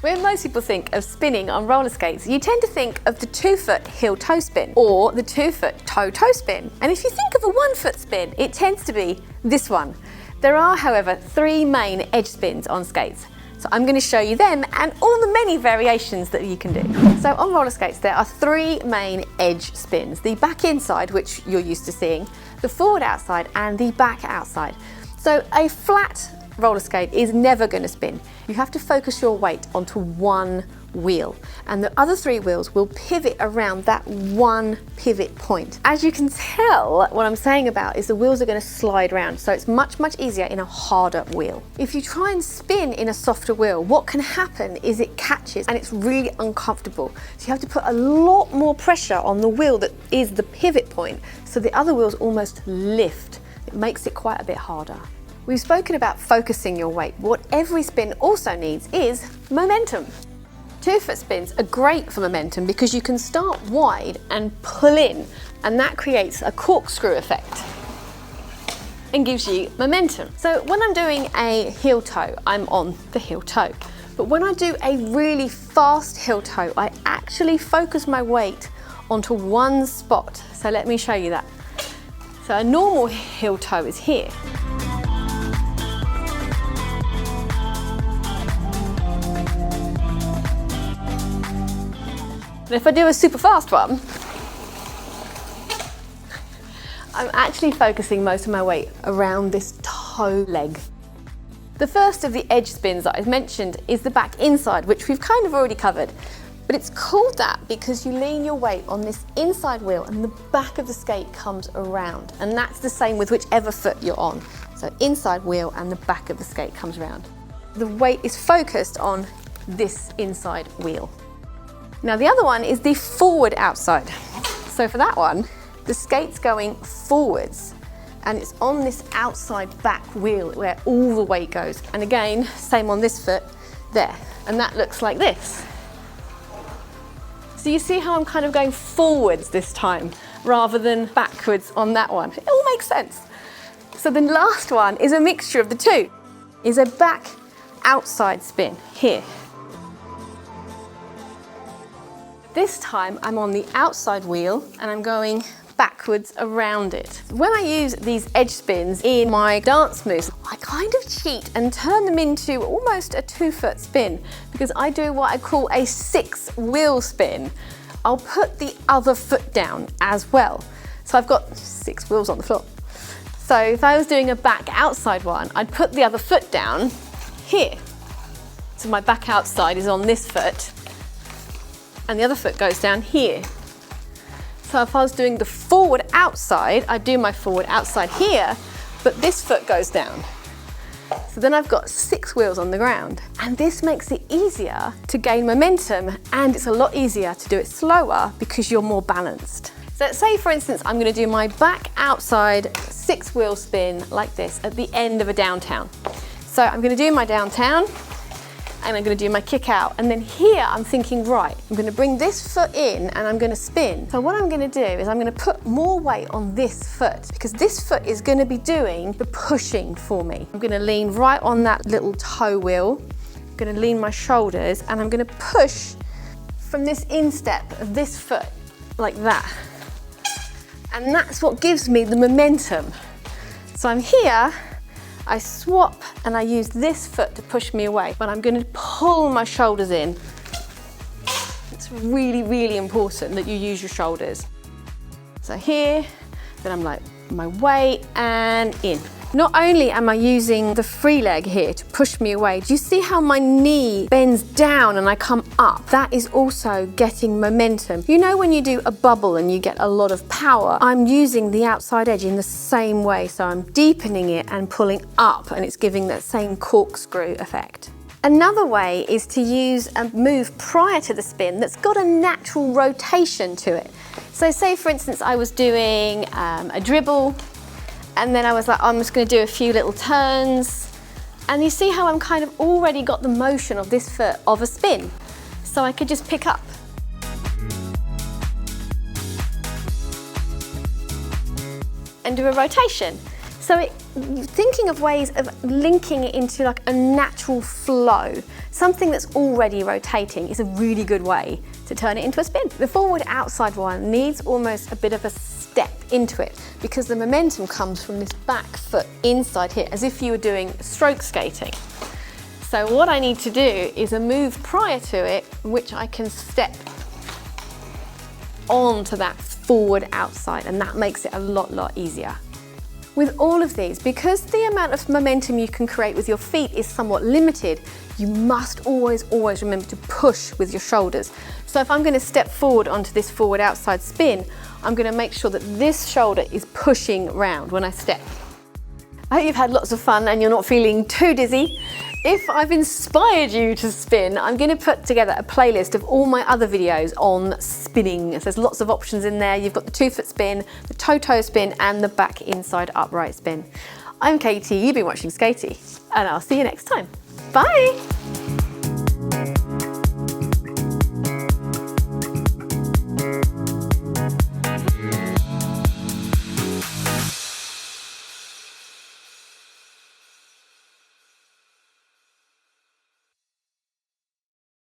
When most people think of spinning on roller skates, you tend to think of the 2-foot heel-toe spin or the 2-foot toe-toe spin. And if you think of a 1-foot spin, it tends to be this one. There are, however, 3 main edge spins on skates. So I'm going to show you them and all the many variations that you can do. So on roller skates, there are 3 main edge spins. The back inside, which you're used to seeing, the forward outside and the back outside. So a flat roller skate is never going to spin. You have to focus your weight onto one wheel, and the other 3 wheels will pivot around that one pivot point. As you can tell, what I'm saying about is the wheels are going to slide around, so it's much easier in a harder wheel. If you try and spin in a softer wheel, what can happen is it catches and it's really uncomfortable. So you have to put a lot more pressure on the wheel that is the pivot point, so the other wheels almost lift. It makes it quite a bit harder. We've spoken about focusing your weight. What every spin also needs is momentum. 2-foot spins are great for momentum because you can start wide and pull in, and that creates a corkscrew effect and gives you momentum. So when I'm doing a heel toe, I'm on the heel toe. But when I do a really fast heel toe, I actually focus my weight onto one spot. So let me show you that. So a normal heel toe is here. And if I do a super fast one, I'm actually focusing most of my weight around this toe leg. The first of the edge spins that I've mentioned is the back inside, which we've kind of already covered. But it's called that because you lean your weight on this inside wheel and the back of the skate comes around. And that's the same with whichever foot you're on. So inside wheel and the back of the skate comes around. The weight is focused on this inside wheel. Now the other one is the forward outside. So for that one, the skate's going forwards and it's on this outside back wheel where all the weight goes. And again, same on this foot, there. And that looks like this. So you see how I'm kind of going forwards this time rather than backwards on that one. It all makes sense. So the last one is a mixture of the two. Is a back outside spin here. This time I'm on the outside wheel and I'm going backwards around it. When I use these edge spins in my dance moves, I kind of cheat and turn them into almost a 2-foot spin because I do what I call a 6-wheel spin. I'll put the other foot down as well. So I've got 6 wheels on the floor. So if I was doing a back outside one, I'd put the other foot down here. So my back outside is on this foot and the other foot goes down here. So if I was doing the forward outside, I'd do my forward outside here, but this foot goes down. So then I've got 6 wheels on the ground. And this makes it easier to gain momentum, and it's a lot easier to do it slower because you're more balanced. So let's say, for instance, I'm going to do my back outside 6-wheel spin like this at the end of a downtown. So I'm going to do my downtown, and I'm going to do my kick out, and then here I'm thinking, right, I'm going to bring this foot in and I'm going to spin. So what I'm going to do is I'm going to put more weight on this foot because this foot is going to be doing the pushing for me. I'm going to lean right on that little toe wheel, I'm going to lean my shoulders, and I'm going to push from this instep of this foot like that. And that's what gives me the momentum. So I'm here, I swap and I use this foot to push me away, but I'm going to pull my shoulders in. It's really important that you use your shoulders. So here, then I'm like my weight and in. Not only am I using the free leg here to push me away, do you see how my knee bends down and I come up? That is also getting momentum. You know when you do a bubble and you get a lot of power, I'm using the outside edge in the same way, so I'm deepening it and pulling up, and it's giving that same corkscrew effect. Another way is to use a move prior to the spin that's got a natural rotation to it. So say for instance I was doing a dribble, and then I was like, I'm just going to do a few little turns. And you see how I'm kind of already got the motion of this foot of a spin. So I could just pick up. And do a rotation. So thinking of ways of linking it into like a natural flow, something that's already rotating, is a really good way to turn it into a spin. The forward outside one needs almost a bit of a step into it because the momentum comes from this back foot inside here, as if you were doing stroke skating. So what I need to do is a move prior to it, which I can step onto that forward outside, and that makes it a lot easier. With all of these, because the amount of momentum you can create with your feet is somewhat limited, you must always remember to push with your shoulders. So if I'm going to step forward onto this forward outside spin, I'm going to make sure that this shoulder is pushing round when I step. I hope you've had lots of fun and you're not feeling too dizzy. If I've inspired you to spin, I'm going to put together a playlist of all my other videos on spinning. So there's lots of options in there. You've got the 2-foot spin, the toe-toe spin, and the back inside upright spin. I'm Katie, you've been watching Skatie, and I'll see you next time. Bye!